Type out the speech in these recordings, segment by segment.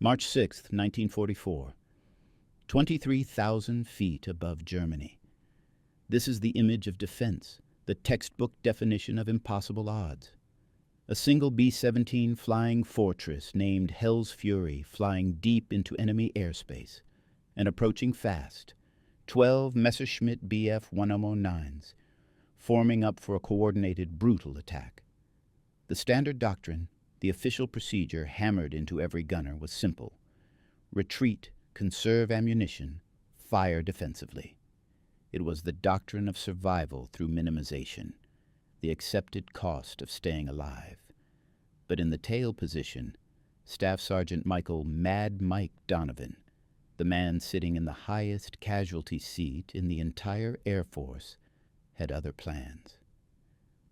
March 6, 1944. 23,000 feet above Germany. This is the image of defense, the textbook definition of impossible odds. A single B-17 flying fortress named Hell's Fury flying deep into enemy airspace and approaching fast, 12 Messerschmitt Bf-1009s, forming up for a coordinated, brutal attack. The standard doctrine, the official procedure hammered into every gunner was simple. Retreat, conserve ammunition, fire defensively. It was the doctrine of survival through minimization, the accepted cost of staying alive. But in the tail position, Staff Sergeant Michael Mad Mike Donovan, the man sitting in the highest casualty seat in the entire Air Force, had other plans.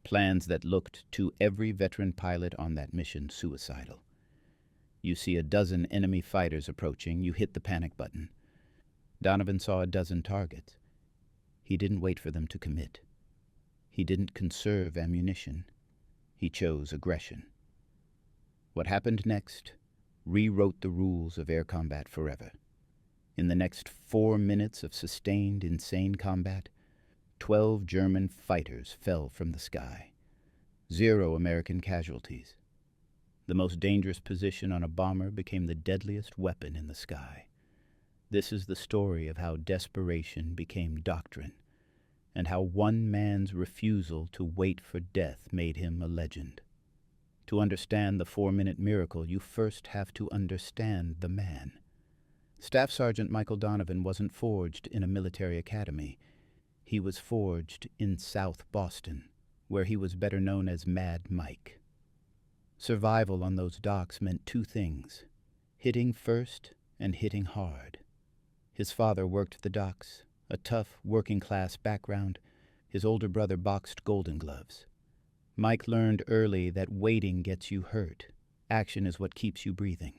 Plans that looked to every veteran pilot on that mission suicidal. You see a dozen enemy fighters approaching, you hit the panic button. Donovan saw a dozen targets. He didn't wait for them to commit. He didn't conserve ammunition. He chose aggression. What happened next rewrote the rules of air combat forever. In the next 4 minutes of sustained, insane combat, 12 German fighters fell from the sky. 0 American casualties. The most dangerous position on a bomber became the deadliest weapon in the sky. This is the story of how desperation became doctrine, and how one man's refusal to wait for death made him a legend. To understand the 4-minute miracle, you first have to understand the man. Staff Sergeant Michael Donovan wasn't forged in a military academy. He was forged in South Boston, where he was better known as Mad Mike. Survival on those docks meant 2 things: hitting first and hitting hard. His father worked the docks, a tough, working-class background. His older brother boxed Golden Gloves. Mike learned early that waiting gets you hurt. Action is what keeps you breathing.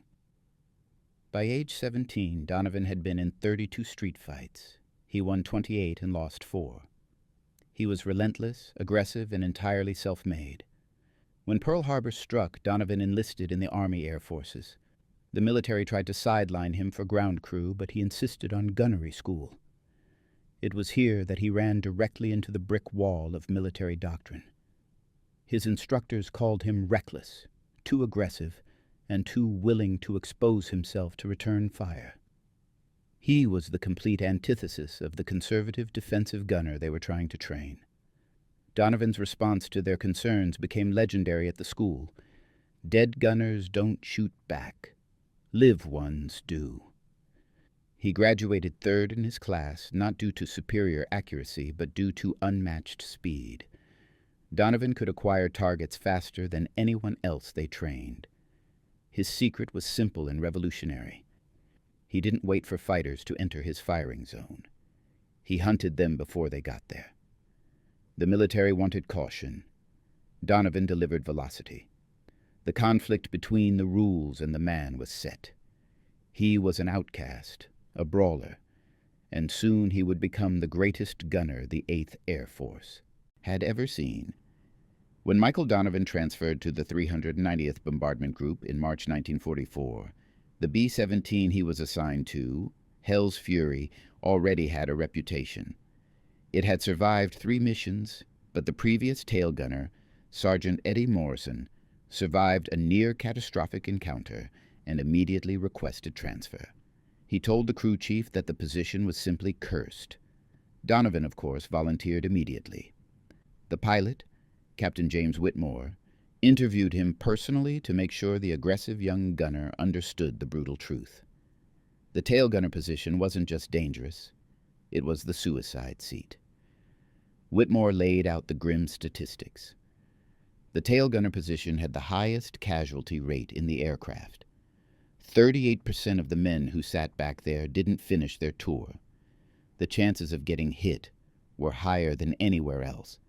By age 17, Donovan had been in 32 street fights. He won 28 and lost 4. He was relentless, aggressive, and entirely self-made. When Pearl Harbor struck, Donovan enlisted in the Army Air Forces. The military tried to sideline him for ground crew, but he insisted on gunnery school. It was here that he ran directly into the brick wall of military doctrine. His instructors called him reckless, too aggressive, and too willing to expose himself to return fire. He was the complete antithesis of the conservative defensive gunner they were trying to train. Donovan's response to their concerns became legendary at the school. Dead gunners don't shoot back. Live ones do. He graduated 3rd in his class, not due to superior accuracy, but due to unmatched speed. Donovan could acquire targets faster than anyone else they trained. His secret was simple and revolutionary. He didn't wait for fighters to enter his firing zone. He hunted them before they got there. The military wanted caution. Donovan delivered velocity. The conflict between the rules and the man was set. He was an outcast, a brawler, and soon he would become the greatest gunner the 8th Air Force had ever seen. When Michael Donovan transferred to the 390th Bombardment Group in March 1944, the B-17 he was assigned to, Hell's Fury, already had a reputation. It had survived 3 missions, but the previous tail gunner, Sergeant Eddie Morrison, survived a near-catastrophic encounter and immediately requested transfer. He told the crew chief that the position was simply cursed. Donovan, of course, volunteered immediately. The pilot, Captain James Whitmore, interviewed him personally to make sure the aggressive young gunner understood the brutal truth. The tail gunner position wasn't just dangerous, it was the suicide seat. Whitmore laid out the grim statistics. The tail gunner position had the highest casualty rate in the aircraft. 38% of the men who sat back there didn't finish their tour. The chances of getting hit were higher than anywhere else,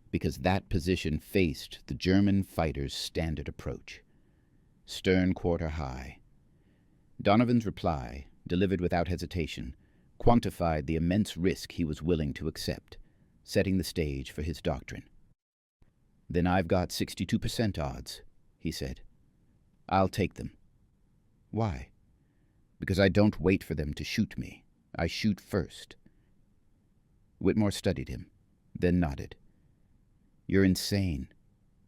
because that position faced the German fighters' standard approach. Stern quarter high. Donovan's reply, delivered without hesitation, quantified the immense risk he was willing to accept, setting the stage for his doctrine. "Then I've got 62% odds," he said. "I'll take them." "Why?" Because I don't wait for them to shoot me. I shoot first. Whitmore studied him, then nodded. You're insane.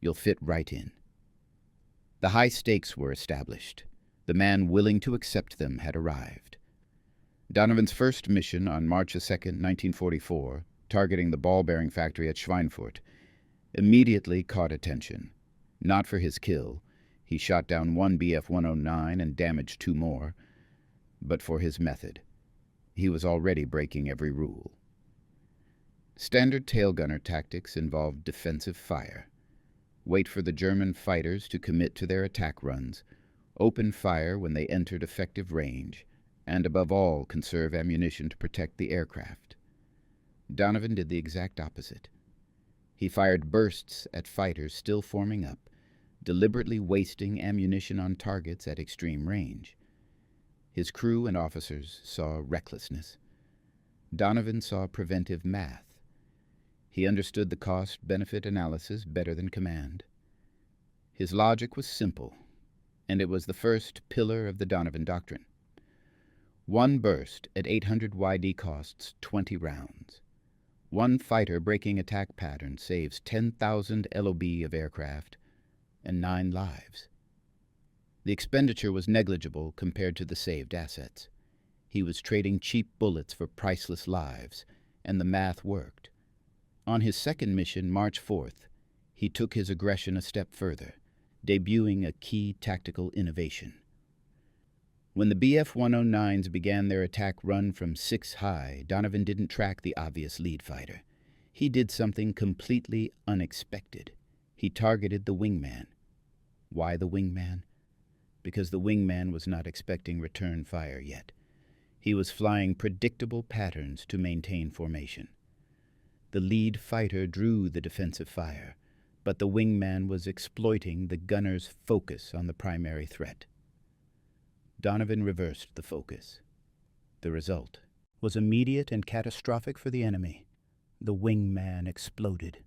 You'll fit right in. The high stakes were established. The man willing to accept them had arrived. Donovan's first mission on March 2, 1944, targeting the ball-bearing factory at Schweinfurt, immediately caught attention. Not for his kill — he shot down one Bf-109 and damaged two more — but for his method. He was already breaking every rule. Standard tail gunner tactics involved defensive fire. Wait for the German fighters to commit to their attack runs, open fire when they entered effective range, and above all conserve ammunition to protect the aircraft. Donovan did the exact opposite. He fired bursts at fighters still forming up, deliberately wasting ammunition on targets at extreme range. His crew and officers saw recklessness. Donovan saw preventive math. He understood the cost-benefit analysis better than command. His logic was simple, and it was the first pillar of the Donovan Doctrine. One burst at 800 YD costs 20 rounds. One fighter breaking attack pattern saves 10,000 LOB of aircraft and 9 lives. The expenditure was negligible compared to the saved assets. He was trading cheap bullets for priceless lives, and the math worked. On his second mission, March 4th, he took his aggression a step further, debuting a key tactical innovation. When the Bf-109s began their attack run from 6 high, Donovan didn't track the obvious lead fighter. He did something completely unexpected. He targeted the wingman. Why the wingman? Because the wingman was not expecting return fire yet. He was flying predictable patterns to maintain formation. The lead fighter drew the defensive fire, but the wingman was exploiting the gunner's focus on the primary threat. Donovan reversed the focus. The result was immediate and catastrophic for the enemy. The wingman exploded.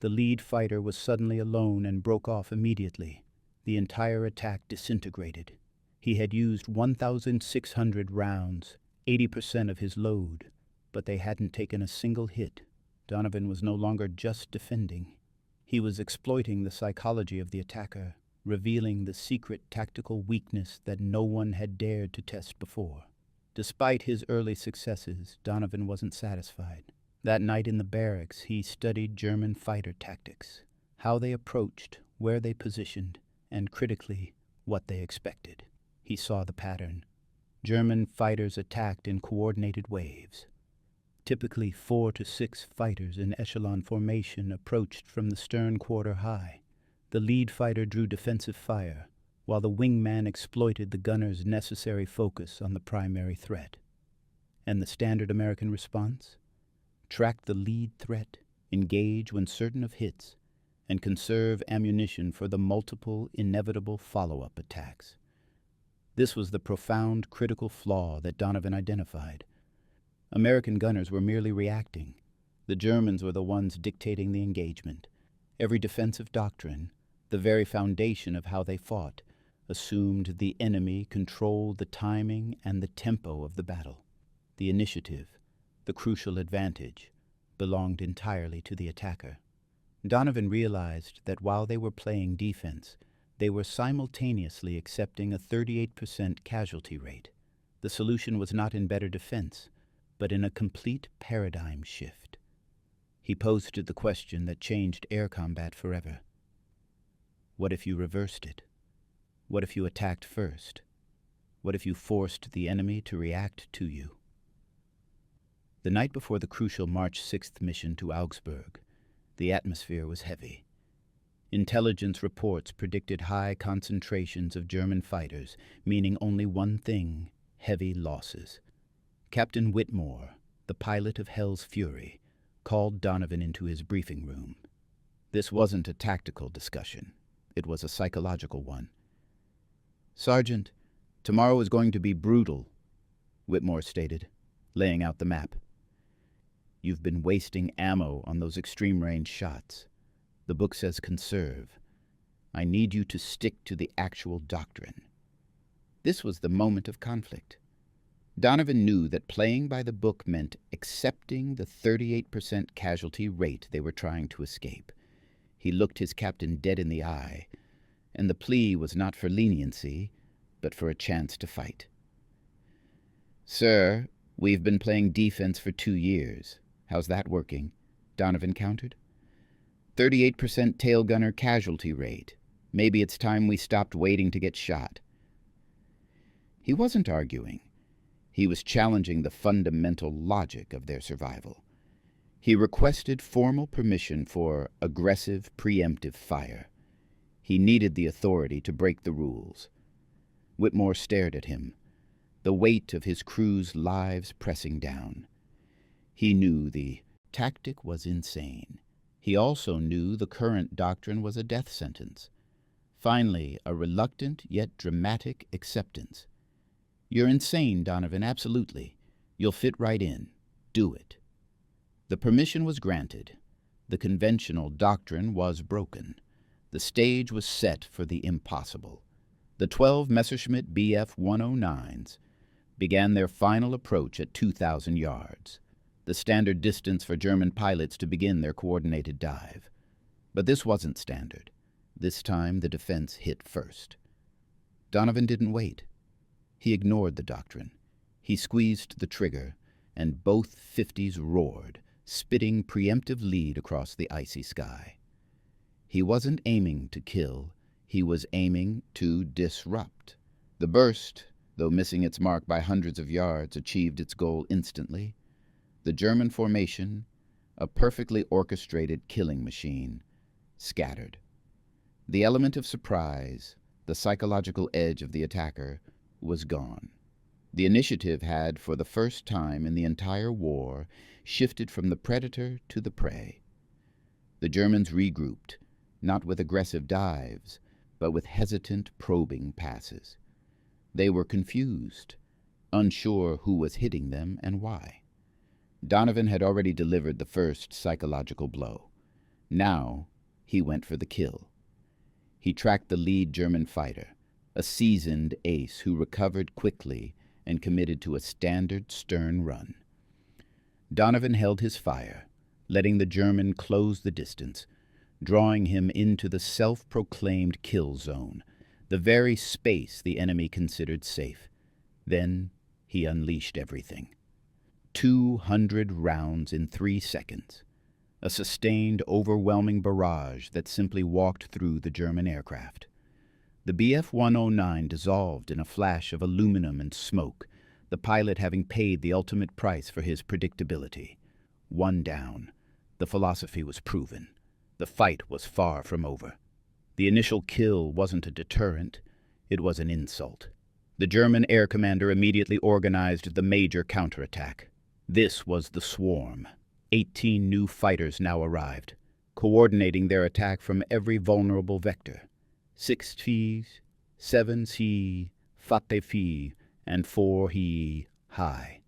The lead fighter was suddenly alone and broke off immediately. The entire attack disintegrated. He had used 1,600 rounds, 80% of his load, but they hadn't taken a single hit. Donovan was no longer just defending. He was exploiting the psychology of the attacker, revealing the secret tactical weakness that no one had dared to test before. Despite his early successes, Donovan wasn't satisfied. That night in the barracks, he studied German fighter tactics, how they approached, where they positioned, and critically, what they expected. He saw the pattern. German fighters attacked in coordinated waves. Typically 4 to 6 fighters in echelon formation approached from the stern quarter high. The lead fighter drew defensive fire, while the wingman exploited the gunner's necessary focus on the primary threat. And the standard American response? Track the lead threat, engage when certain of hits, and conserve ammunition for the multiple, inevitable follow-up attacks. This was the profound critical flaw that Donovan identified. American gunners were merely reacting. The Germans were the ones dictating the engagement. Every defensive doctrine, the very foundation of how they fought, assumed the enemy controlled the timing and the tempo of the battle. The initiative, the crucial advantage, belonged entirely to the attacker. Donovan realized that while they were playing defense, they were simultaneously accepting a 38% casualty rate. The solution was not in better defense, but in a complete paradigm shift. He posed the question that changed air combat forever. What if you reversed it? What if you attacked first? What if you forced the enemy to react to you? The night before the crucial March 6th mission to Augsburg, the atmosphere was heavy. Intelligence reports predicted high concentrations of German fighters, meaning only one thing: heavy losses. Captain Whitmore, the pilot of Hell's Fury, called Donovan into his briefing room. This wasn't a tactical discussion. It was a psychological one. "Sergeant, tomorrow is going to be brutal," Whitmore stated, laying out the map. "You've been wasting ammo on those extreme-range shots. The book says conserve. I need you to stick to the actual doctrine." This was the moment of conflict. Donovan knew that playing by the book meant accepting the 38% casualty rate they were trying to escape. He looked his captain dead in the eye, and the plea was not for leniency, but for a chance to fight. "Sir, we've been playing defense for 2 years. How's that working?" Donovan countered. 38% tail gunner casualty rate. Maybe it's time we stopped waiting to get shot." He wasn't arguing. He was challenging the fundamental logic of their survival. He requested formal permission for aggressive, preemptive fire. He needed the authority to break the rules. Whitmore stared at him, the weight of his crew's lives pressing down. He knew the tactic was insane. He also knew the current doctrine was a death sentence. Finally, a reluctant yet dramatic acceptance. "You're insane, Donovan, absolutely. You'll fit right in. Do it." The permission was granted. The conventional doctrine was broken. The stage was set for the impossible. The 12 Messerschmitt Bf-109s began their final approach at 2,000 yards, the standard distance for German pilots to begin their coordinated dive. But this wasn't standard. This time the defense hit first. Donovan didn't wait. He ignored the doctrine. He squeezed the trigger, and both 50s roared, spitting preemptive lead across the icy sky. He wasn't aiming to kill. He was aiming to disrupt. The burst, though missing its mark by hundreds of yards, achieved its goal instantly. The German formation, a perfectly orchestrated killing machine, scattered. The element of surprise, the psychological edge of the attacker, was gone. The initiative had, for the first time in the entire war, shifted from the predator to the prey. The Germans regrouped, not with aggressive dives, but with hesitant, probing passes. They were confused, unsure who was hitting them and why. Donovan had already delivered the first psychological blow. Now he went for the kill. He tracked the lead German fighter, a seasoned ace who recovered quickly and committed to a standard stern run. Donovan held his fire, letting the German close the distance, drawing him into the self-proclaimed kill zone, the very space the enemy considered safe. Then he unleashed everything. 200 rounds in 3 seconds. A sustained, overwhelming barrage that simply walked through the German aircraft. The Bf-109 dissolved in a flash of aluminum and smoke, the pilot having paid the ultimate price for his predictability. One down. The philosophy was proven. The fight was far from over. The initial kill wasn't a deterrent. It was an insult. The German air commander immediately organized the major counterattack. This was the swarm. 18 new fighters now arrived, coordinating their attack from every vulnerable vector. 6 Ts, 7 C, 4 Phi, and 4 He high.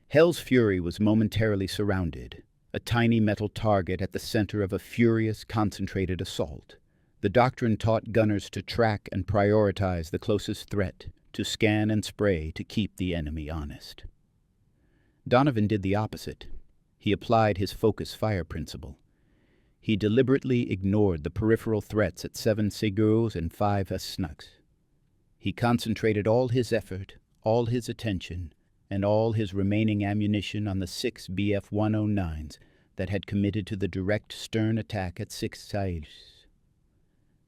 Hell's Fury was momentarily surrounded, a tiny metal target at the center of a furious, concentrated assault. The doctrine taught gunners to track and prioritize the closest threat, to scan and spray to keep the enemy honest. Donovan did the opposite. He applied his focus fire principle. He deliberately ignored the peripheral threats at 7 Segurs and 5 Snucks. He concentrated all his effort, all his attention, and all his remaining ammunition on the 6 Bf-109s that had committed to the direct stern attack at 6 Sairs.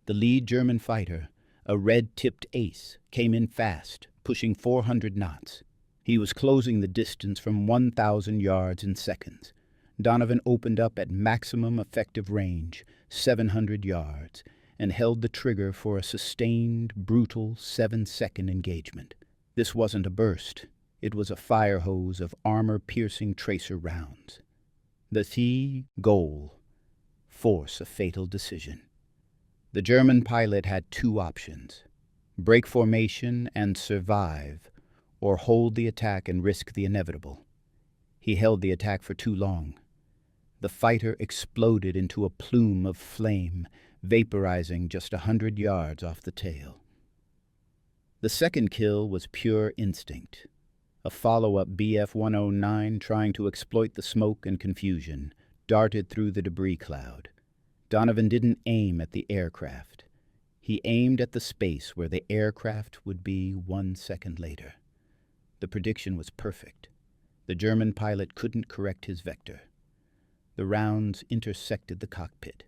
The lead German fighter, a red-tipped ace, came in fast, pushing 400 knots. He was closing the distance from 1,000 yards in seconds. Donovan opened up at maximum effective range, 700 yards, and held the trigger for a sustained, brutal 7-second engagement. This wasn't a burst. It was a fire hose of armor-piercing tracer rounds. The key goal: force a fatal decision. The German pilot had 2 options: break formation and survive, or hold the attack and risk the inevitable. He held the attack for too long. The fighter exploded into a plume of flame, vaporizing just 100 yards off the tail. The second kill was pure instinct. A follow-up Bf-109, trying to exploit the smoke and confusion, darted through the debris cloud. Donovan didn't aim at the aircraft. He aimed at the space where the aircraft would be 1 second later. The prediction was perfect. The German pilot couldn't correct his vector. The rounds intersected the cockpit.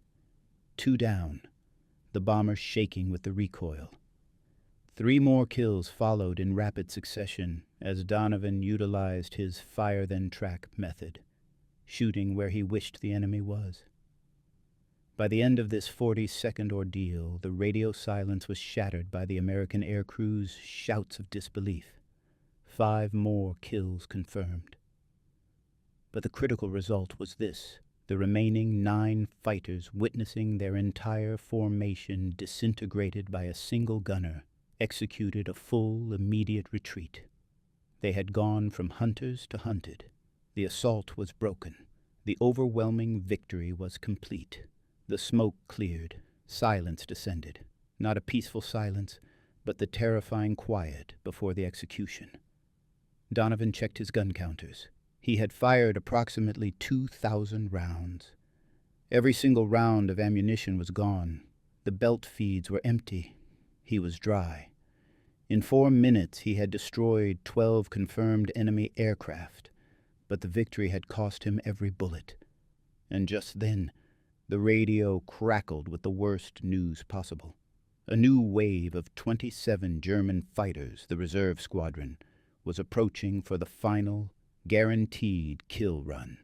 2 down, the bomber shaking with the recoil. 3 more kills followed in rapid succession as Donovan utilized his fire-then-track method, shooting where he wished the enemy was. By the end of this 40-second ordeal, the radio silence was shattered by the American aircrew's shouts of disbelief. 5 more kills confirmed. But the critical result was this: the remaining 9 fighters, witnessing their entire formation disintegrated by a single gunner, executed a full, immediate retreat. They had gone from hunters to hunted. The assault was broken. The overwhelming victory was complete. The smoke cleared. Silence descended. Not a peaceful silence, but the terrifying quiet before the execution. Donovan checked his gun counters. He had fired approximately 2,000 rounds. Every single round of ammunition was gone. The belt feeds were empty. He was dry. In 4 minutes he had destroyed 12 confirmed enemy aircraft, but the victory had cost him every bullet. And just then, the radio crackled with the worst news possible. A new wave of 27 German fighters, the reserve squadron, was approaching for the final, guaranteed kill run.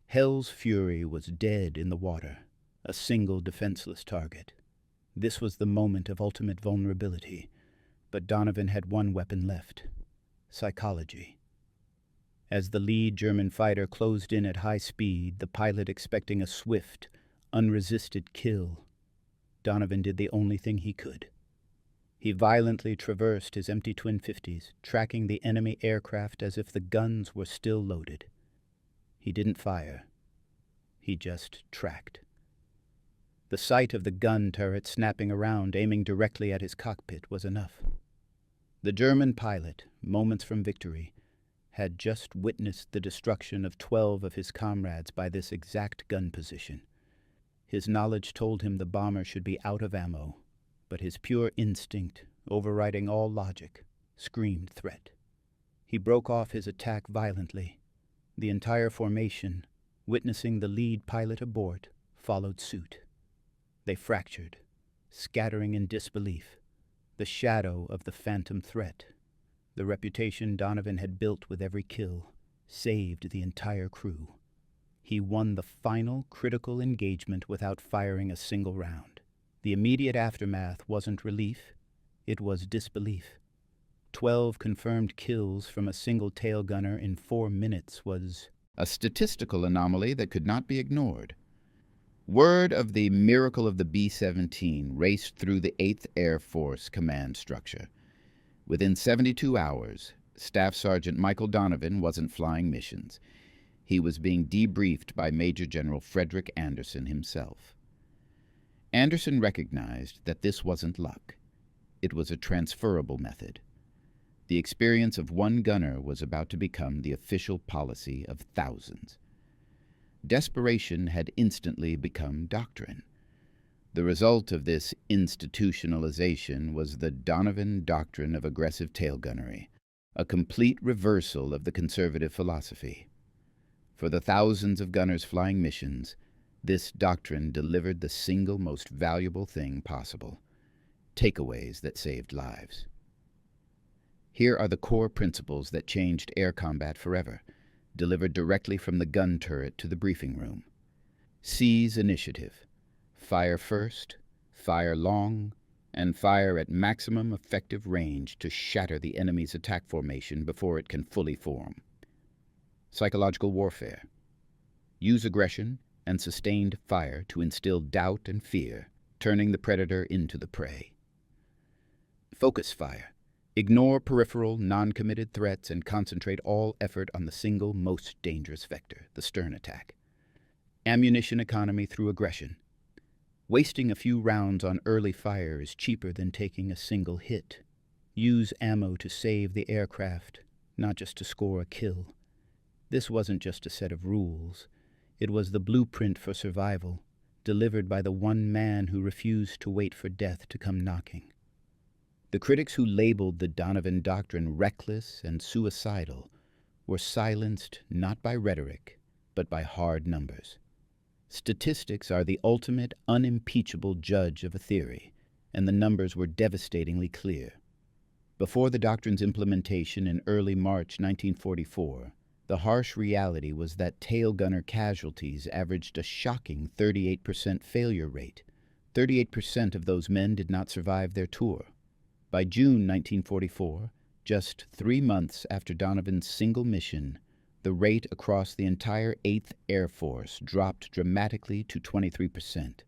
Hell's Fury was dead in the water, a single defenseless target. This was the moment of ultimate vulnerability, but Donovan had one weapon left: psychology. As the lead German fighter closed in at high speed, the pilot expecting a swift, unresisted kill, Donovan did the only thing he could. He violently traversed his empty twin-50s, tracking the enemy aircraft as if the guns were still loaded. He didn't fire. He just tracked. The sight of the gun turret snapping around, aiming directly at his cockpit, was enough. The German pilot, moments from victory, had just witnessed the destruction of 12 of his comrades by this exact gun position. His knowledge told him the bomber should be out of ammo, but his pure instinct, overriding all logic, screamed threat. He broke off his attack violently. The entire formation, witnessing the lead pilot abort, followed suit. They fractured, scattering in disbelief, the shadow of the phantom threat. The reputation Donovan had built with every kill saved the entire crew. He won the final critical engagement without firing a single round. The immediate aftermath wasn't relief, it was disbelief. 12 confirmed kills from a single tail gunner in 4 minutes was a statistical anomaly that could not be ignored. Word of the miracle of the B-17 raced through the 8th Air Force command structure. Within 72 hours, Staff Sergeant Michael Donovan wasn't flying missions. He was being debriefed by Major General Frederick Anderson himself. Anderson recognized that this wasn't luck. It was a transferable method. The experience of one gunner was about to become the official policy of thousands. Desperation had instantly become doctrine. The result of this institutionalization was the Donovan doctrine of aggressive tail gunnery, a complete reversal of the conservative philosophy. For the thousands of gunners flying missions, this doctrine delivered the single most valuable thing possible: takeaways that saved lives. Here are the core principles that changed air combat forever, delivered directly from the gun turret to the briefing room. Seize initiative. Fire first, fire long, and fire at maximum effective range to shatter the enemy's attack formation before it can fully form. Psychological warfare. Use aggression and sustained fire to instill doubt and fear, turning the predator into the prey. Focus fire. Ignore peripheral, non-committed threats and concentrate all effort on the single most dangerous vector, the stern attack. Ammunition economy through aggression. Wasting a few rounds on early fire is cheaper than taking a single hit. Use ammo to save the aircraft, not just to score a kill. This wasn't just a set of rules. It was the blueprint for survival, delivered by the one man who refused to wait for death to come knocking. The critics who labeled the Donovan Doctrine reckless and suicidal were silenced not by rhetoric, but by hard numbers. Statistics are the ultimate, unimpeachable judge of a theory, and the numbers were devastatingly clear. Before the doctrine's implementation in early March 1944, the harsh reality was that tail gunner casualties averaged a shocking 38% failure rate. 38% of those men did not survive their tour. By June 1944, just 3 months after Donovan's single mission, the rate across the entire 8th Air Force dropped dramatically to 23%.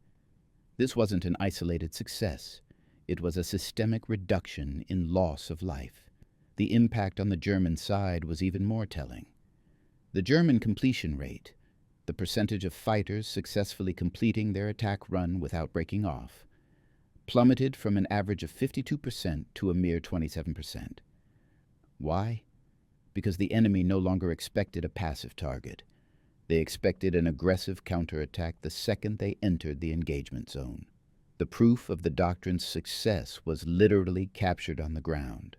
This wasn't an isolated success. It was a systemic reduction in loss of life. The impact on the German side was even more telling. The German completion rate, the percentage of fighters successfully completing their attack run without breaking off, plummeted from an average of 52% to a mere 27%. Why? Because the enemy no longer expected a passive target. They expected an aggressive counterattack the second they entered the engagement zone. The proof of the doctrine's success was literally captured on the ground.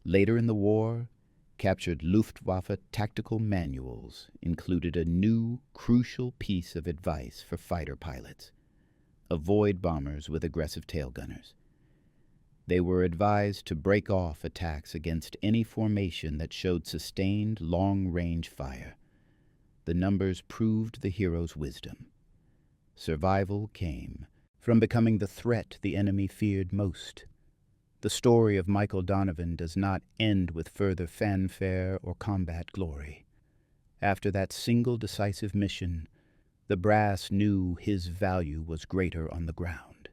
Later in the war, captured Luftwaffe tactical manuals included a new, crucial piece of advice for fighter pilots: avoid bombers with aggressive tail gunners. They were advised to break off attacks against any formation that showed sustained, long-range fire. The numbers proved the hero's wisdom. Survival came from becoming the threat the enemy feared most. The story of Michael Donovan does not end with further fanfare or combat glory. After that single decisive mission, the brass knew his value was greater on the ground.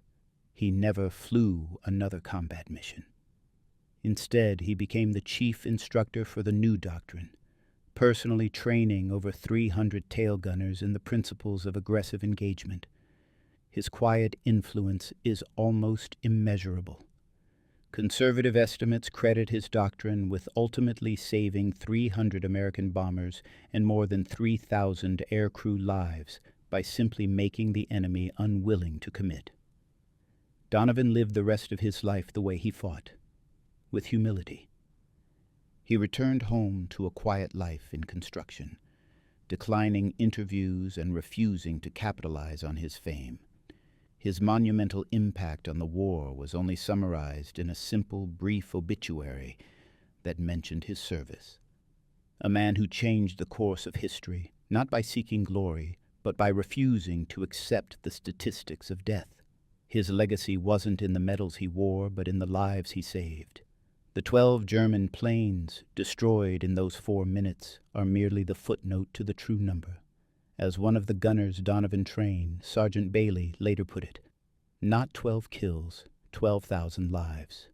He never flew another combat mission. Instead, he became the chief instructor for the new doctrine, personally training over 300 tail gunners in the principles of aggressive engagement. His quiet influence is almost immeasurable. Conservative estimates credit his doctrine with ultimately saving 300 American bombers and more than 3,000 aircrew lives by simply making the enemy unwilling to commit. Donovan lived the rest of his life the way he fought, with humility. He returned home to a quiet life in construction, declining interviews and refusing to capitalize on his fame. His monumental impact on the war was only summarized in a simple, brief obituary that mentioned his service. A man who changed the course of history, not by seeking glory, but by refusing to accept the statistics of death. His legacy wasn't in the medals he wore, but in the lives he saved. The 12 German planes destroyed in those 4 minutes are merely the footnote to the true number. As one of the gunners Donovan trained, Sergeant Bailey, later put it, not 12 kills, 12,000 lives.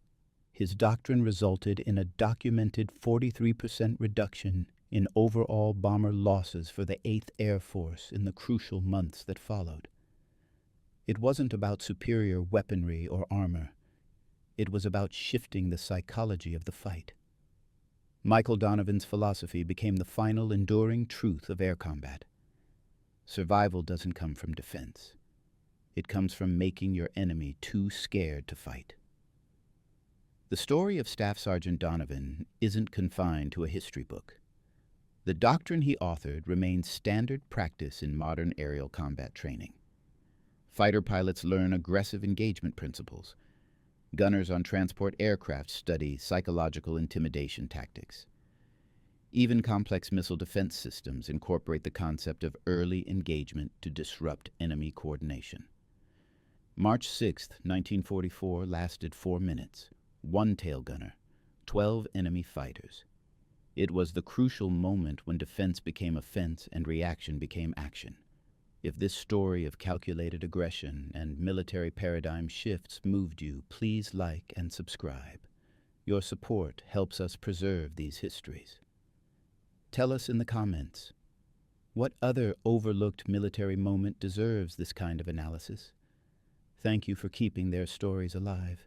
His doctrine resulted in a documented 43% reduction in overall bomber losses for the 8th Air Force in the crucial months that followed. It wasn't about superior weaponry or armor. It was about shifting the psychology of the fight. Michael Donovan's philosophy became the final enduring truth of air combat. Survival doesn't come from defense. It comes from making your enemy too scared to fight. The story of Staff Sergeant Donovan isn't confined to a history book. The doctrine he authored remains standard practice in modern aerial combat training. Fighter pilots learn aggressive engagement principles. Gunners on transport aircraft study psychological intimidation tactics. Even complex missile defense systems incorporate the concept of early engagement to disrupt enemy coordination. March 6, 1944 lasted 4 minutes. 1 tail gunner, 12 enemy fighters. It was the crucial moment when defense became offense and reaction became action. If this story of calculated aggression and military paradigm shifts moved you, please like and subscribe. Your support helps us preserve these histories. Tell us in the comments, what other overlooked military moment deserves this kind of analysis? Thank you for keeping their stories alive.